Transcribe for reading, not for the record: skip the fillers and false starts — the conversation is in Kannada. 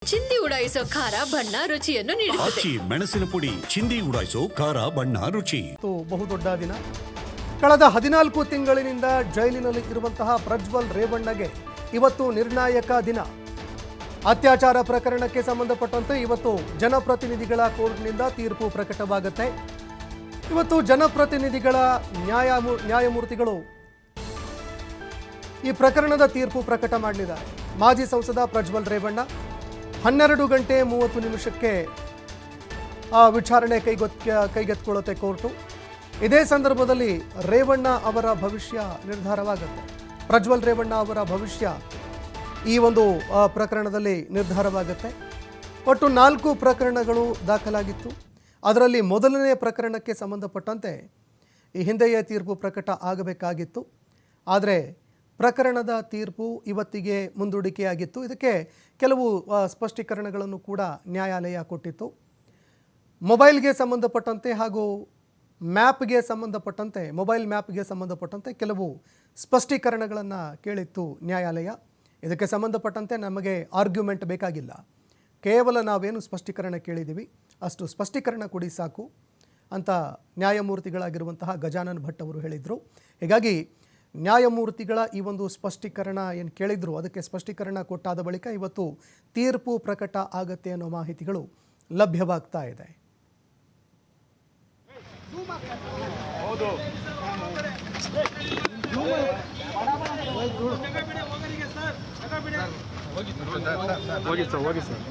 ಚಿಂದಿ ಉಡಾಯಿಸೋ ಖಾರ ಬಣ್ಣ ರುಚಿಯನ್ನು ನೀಡುತ್ತದೆ. ಮೆಣಸಿನ ಪುಡಿ ಚಿಂದಿ ಉಡಾಯಿಸೋ ಖಾರ ಬಣ್ಣ ರುಚಿ. ಬಹುದೊಡ್ಡ ದಿನ. ಕಳೆದ 14 ತಿಂಗಳಿನಿಂದ ಜೈಲಿನಲ್ಲಿ ಇರುವಂತಹ ಪ್ರಜ್ವಲ್ ರೇವಣ್ಣಗೆ ಇವತ್ತು ನಿರ್ಣಾಯಕ ದಿನ. ಅತ್ಯಾಚಾರ ಪ್ರಕರಣಕ್ಕೆ ಸಂಬಂಧಪಟ್ಟಂತೆ ಇವತ್ತು ಜನಪ್ರತಿನಿಧಿಗಳ ಕೋರ್ಟ್ನಿಂದ ತೀರ್ಪು ಪ್ರಕಟವಾಗುತ್ತೆ. ಇವತ್ತು ಜನಪ್ರತಿನಿಧಿಗಳ ನ್ಯಾಯಮೂರ್ತಿಗಳು ಈ ಪ್ರಕರಣದ ತೀರ್ಪು ಪ್ರಕಟ ಮಾಡಲಿದ್ದಾರೆ. ಮಾಜಿ ಸಂಸದ ಪ್ರಜ್ವಲ್ ರೇವಣ್ಣ 12 ಗಂಟೆ 30 ನಿಮಿಷಕ್ಕೆ ವಿಚಾರಣೆ ಕೈಗೆತ್ತಿಕೊಳ್ಳುತ್ತೆ ಕೋರ್ಟು. ಇದೇ ಸಂದರ್ಭದಲ್ಲಿ ರೇವಣ್ಣ ಅವರ ಭವಿಷ್ಯ ನಿರ್ಧಾರವಾಗುತ್ತೆ. ಪ್ರಜ್ವಲ್ ರೇವಣ್ಣ ಅವರ ಭವಿಷ್ಯ ಈ ಒಂದು ಪ್ರಕರಣದಲ್ಲಿ ನಿರ್ಧಾರವಾಗುತ್ತೆ. ಒಟ್ಟು 4 ಪ್ರಕರಣಗಳು ದಾಖಲಾಗಿತ್ತು. ಅದರಲ್ಲಿ ಮೊದಲನೇ ಪ್ರಕರಣಕ್ಕೆ ಸಂಬಂಧಪಟ್ಟಂತೆ ಈ ಹಿಂದೆಯೇ ತೀರ್ಪು ಪ್ರಕಟ ಆಗಬೇಕಾಗಿತ್ತು. ಆದರೆ ಪ್ರಕರಣದ ತೀರ್ಪು ಇವತ್ತಿಗೆ ಮುಂದೂಡಿಕೆಯಾಗಿತ್ತು. ಇದಕ್ಕೆ ಕೆಲವು ಸ್ಪಷ್ಟೀಕರಣಗಳನ್ನು ಕೂಡ ನ್ಯಾಯಾಲಯ ಕೊಟ್ಟಿತ್ತು. ಮೊಬೈಲ್ಗೆ ಸಂಬಂಧಪಟ್ಟಂತೆ ಹಾಗೂ ಮೊಬೈಲ್ ಮ್ಯಾಪ್ಗೆ ಸಂಬಂಧಪಟ್ಟಂತೆ ಕೆಲವು ಸ್ಪಷ್ಟೀಕರಣಗಳನ್ನು ಕೇಳಿತ್ತು ನ್ಯಾಯಾಲಯ. ಇದಕ್ಕೆ ಸಂಬಂಧಪಟ್ಟಂತೆ ನಮಗೆ ಆರ್ಗ್ಯುಮೆಂಟ್ ಬೇಕಾಗಿಲ್ಲ, ಕೇವಲ ನಾವೇನು ಸ್ಪಷ್ಟೀಕರಣ ಕೇಳಿದ್ದೀವಿ ಅಷ್ಟು ಸ್ಪಷ್ಟೀಕರಣ ಕೊಡಿ ಸಾಕು ಅಂತ ನ್ಯಾಯಮೂರ್ತಿಗಳಾಗಿರುವಂತಹ ಗಜಾನನ್ ಭಟ್ ಅವರು ಹೇಳಿದರು. ಹೀಗಾಗಿ ನ್ಯಾಯಮೂರ್ತಿಗಳ ಈ ಒಂದು ಸ್ಪಷ್ಟೀಕರಣ ಏನು ಕೇಳಿದ್ರು ಅದಕ್ಕೆ ಸ್ಪಷ್ಟೀಕರಣ ಕೊಟ್ಟಾದ ಬಳಿಕ ಇವತ್ತು ತೀರ್ಪು ಪ್ರಕಟ ಆಗತ್ತೆ ಅನ್ನೋ ಮಾಹಿತಿಗಳು ಲಭ್ಯವಾಗ್ತಾ ಇದೆ. ಹೋಗಿ ಸರ್